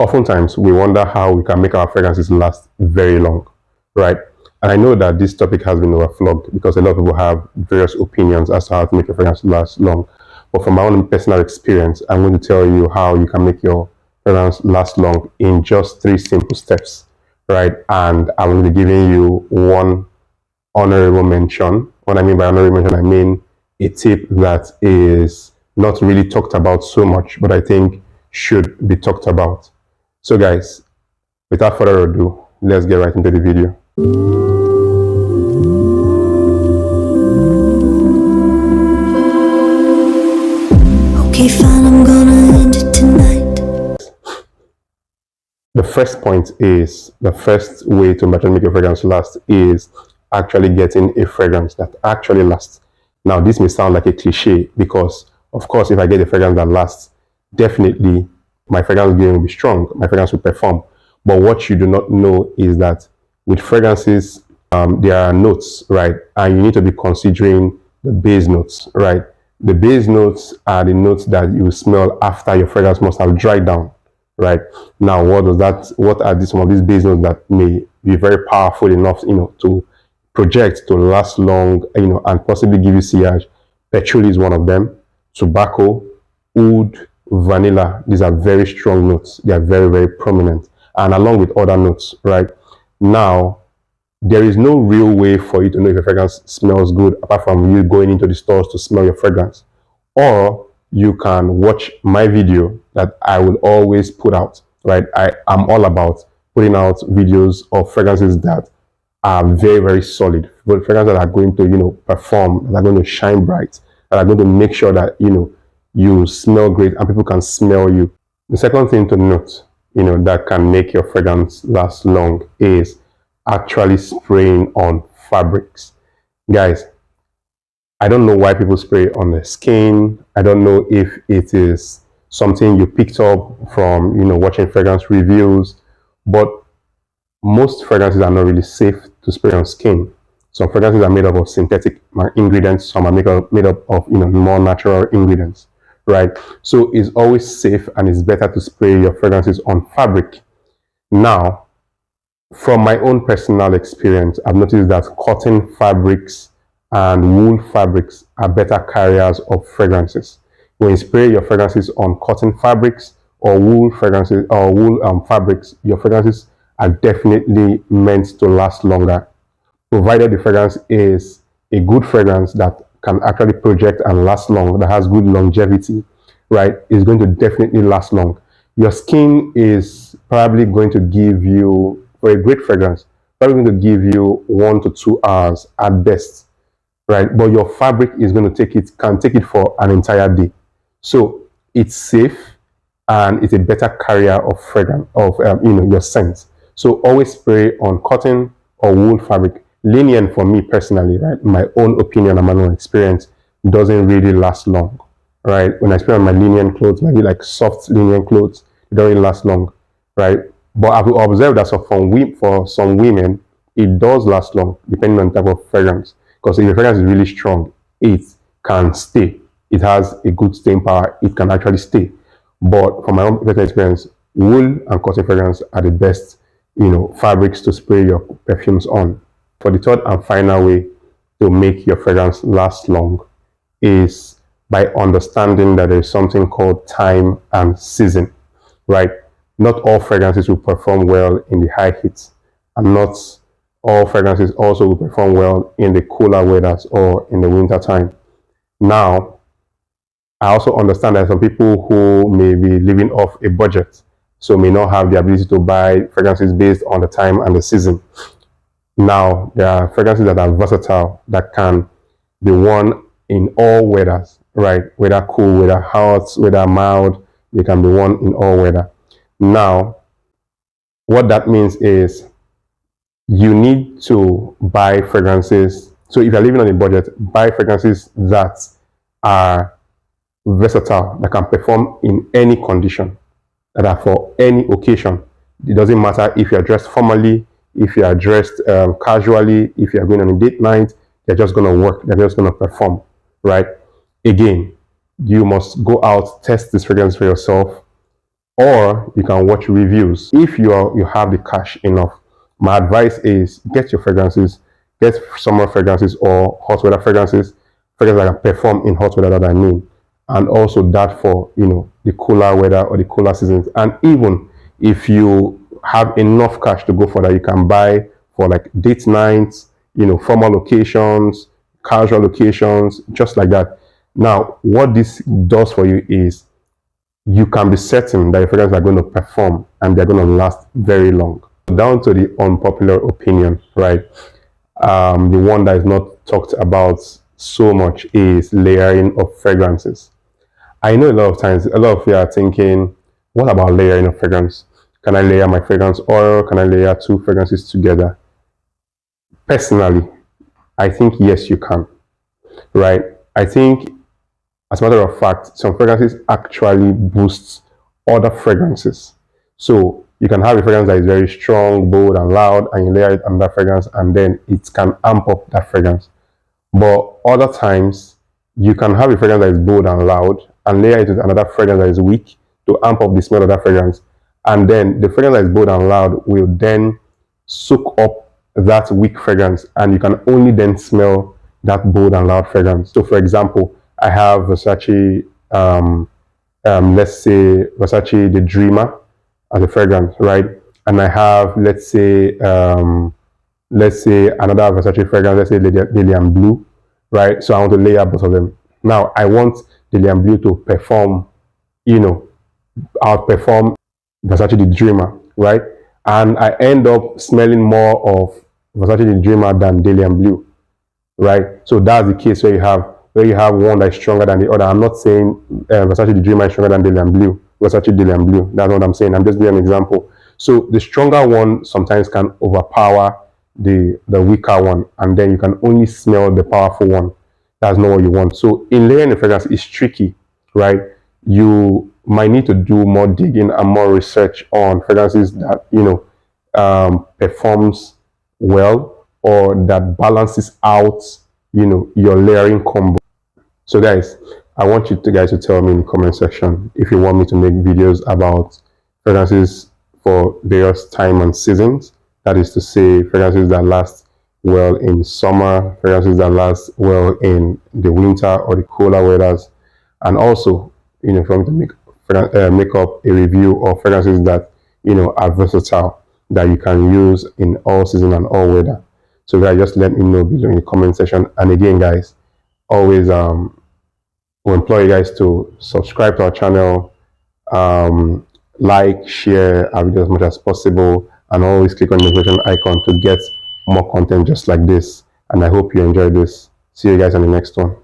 Oftentimes, we wonder how we can make our fragrances last very long, right? And I know that this topic has been overflogged because a lot of people have various opinions as to how to make a fragrance last long. But from my own personal experience, I'm going to tell you how you can make your fragrance last long in just 3 simple steps, right? And I'm going to be giving you one honorable mention. What I mean by honorable mention, I mean a tip that is not really talked about so much, but I think should be talked about. So guys, without further ado, let's get right into the video. Okay, fine, I'm gonna end it tonight. The first point is, the first way to make your fragrance last is actually getting a fragrance that actually lasts. Now, this may sound like a cliche because, of course, if I get a fragrance that lasts, definitely my fragrance game will be strong, my fragrance will perform. But what you do not know is that with fragrances, there are notes, right? And you need to be considering the base notes, right? The base notes are the notes that you smell after your fragrance must have dried down, right? Now, what are some of these base notes that may be very powerful enough, to project, to last long, and possibly give you sillage? Patchouli is one of them. Tobacco, oud, vanilla. These are very strong notes. They are very, very prominent, and along with other notes, right? Now, there is no real way for you to know if your fragrance smells good apart from you going into the stores to smell your fragrance. Or you can watch my video that I will always put out, right? I am all about putting out videos of fragrances that are very, very solid, but fragrances that are going to, perform, that are going to shine bright, that are going to make sure that, you smell great and people can smell you. The second thing to note, that can make your fragrance last long is actually spraying on fabrics. Guys, I don't know why people spray on the skin. I don't know if it is something you picked up from, watching fragrance reviews, but most fragrances are not really safe to spray on skin. Some fragrances are made up of synthetic ingredients. Some are made up of, more natural ingredients, right? So it's always safe and it's better to spray your fragrances on fabric. Now, from my own personal experience, I've noticed that cotton fabrics and wool fabrics are better carriers of fragrances. When you spray your fragrances on cotton fabrics or wool fragrances or wool fabrics, your fragrances are definitely meant to last longer, provided the fragrance is a good fragrance that can actually project and last long, that has good longevity, right? It's going to definitely last long. Your skin is probably going to give you, for a great fragrance, probably going to give you 1 to 2 hours at best, right? But your fabric is going to can take it for an entire day. So it's safe and it's a better carrier of fragrance, of your scent. So always spray on cotton or wool fabric. Linen, for me personally, right, my own opinion and my own experience, doesn't really last long, right? When I spray on my linen clothes, maybe like soft linen clothes, it doesn't really last long, right? But I've observed that for some women, it does last long, depending on the type of fragrance. Because if the fragrance is really strong, it can stay. It has a good staying power. It can actually stay. But from my own personal experience, wool and cotton fragrance are the best, fabrics to spray your perfumes on. For the third and final way to make your fragrance last long is by understanding that there is something called time and season, right? Not all fragrances will perform well in the high heat, and not all fragrances also will perform well in the cooler weathers or in the winter time. Now, I also understand that some people who may be living off a budget, so may not have the ability to buy fragrances based on the time and the season. Now, there are fragrances that are versatile, that can be worn in all weathers, right? Whether cool, whether hot, whether mild, they can be worn in all weather. Now, what that means is you need to buy fragrances. So if you're living on a budget, buy fragrances that are versatile, that can perform in any condition, that are for any occasion. It doesn't matter if you're dressed formally, if you are dressed casually, if you are going on a date night, they're just going to work, they're just going to perform, right? Again, you must go out, test this fragrance for yourself, or you can watch reviews. If you have the cash enough, my advice is get your fragrances, get summer fragrances or hot weather fragrances, fragrances that can perform in hot weather, that I mean, and also that for the cooler weather or the cooler seasons. And even if you have enough cash to go for that, you can buy for like date nights, formal occasions, casual occasions, just like that. Now, what this does for you is you can be certain that your fragrances are going to perform and they're going to last very long. Down to the unpopular opinion, right? The one that is not talked about so much is layering of fragrances. I know a lot of times, a lot of you are thinking, what about layering of fragrance? Can I layer my fragrance oil? Can I layer two fragrances together? Personally, I think yes, you can, right? I think, as a matter of fact, some fragrances actually boost other fragrances. So you can have a fragrance that is very strong, bold, and loud, and you layer it on that fragrance, and then it can amp up that fragrance. But other times, you can have a fragrance that is bold and loud, and layer it with another fragrance that is weak to amp up the smell of that fragrance. And then the fragrance that is bold and loud will then soak up that weak fragrance, and you can only then smell that bold and loud fragrance. So, for example, I have Versace, let's say Versace the Dreamer as a fragrance, right? And I have, let's say another Versace fragrance, let's say Lilian Blue, right? So I want to layer both of them. Now I want Lilian Blue to perform, outperform Versace the Dreamer, right? And I end up smelling more of Versace the Dreamer than Lilian Blue, right? So that's the case where you have one that's stronger than the other. I'm not saying Versace the Dreamer is stronger than Delian Blue. Versace Delian Blue. That's what I'm saying. I'm just giving an example. So the stronger one sometimes can overpower the weaker one, and then you can only smell the powerful one. That's not what you want. So in layering the fragrance is tricky, right? You might need to do more digging and more research on fragrances that performs well, or that balances out your layering combo. So guys, I want you guys to tell me in the comment section if you want me to make videos about fragrances for various time and seasons. That is to say, fragrances that last well in summer, fragrances that last well in the winter or the cooler weathers, and also for me to make up a review of fragrances that are versatile, that you can use in all season and all weather. So guys, just let me know below in the comment section. And again, guys, always we implore you guys to subscribe to our channel, like, share our videos as much as possible, and always click on the notification icon to get more content just like this. And I hope you enjoyed this. See you guys on the next one.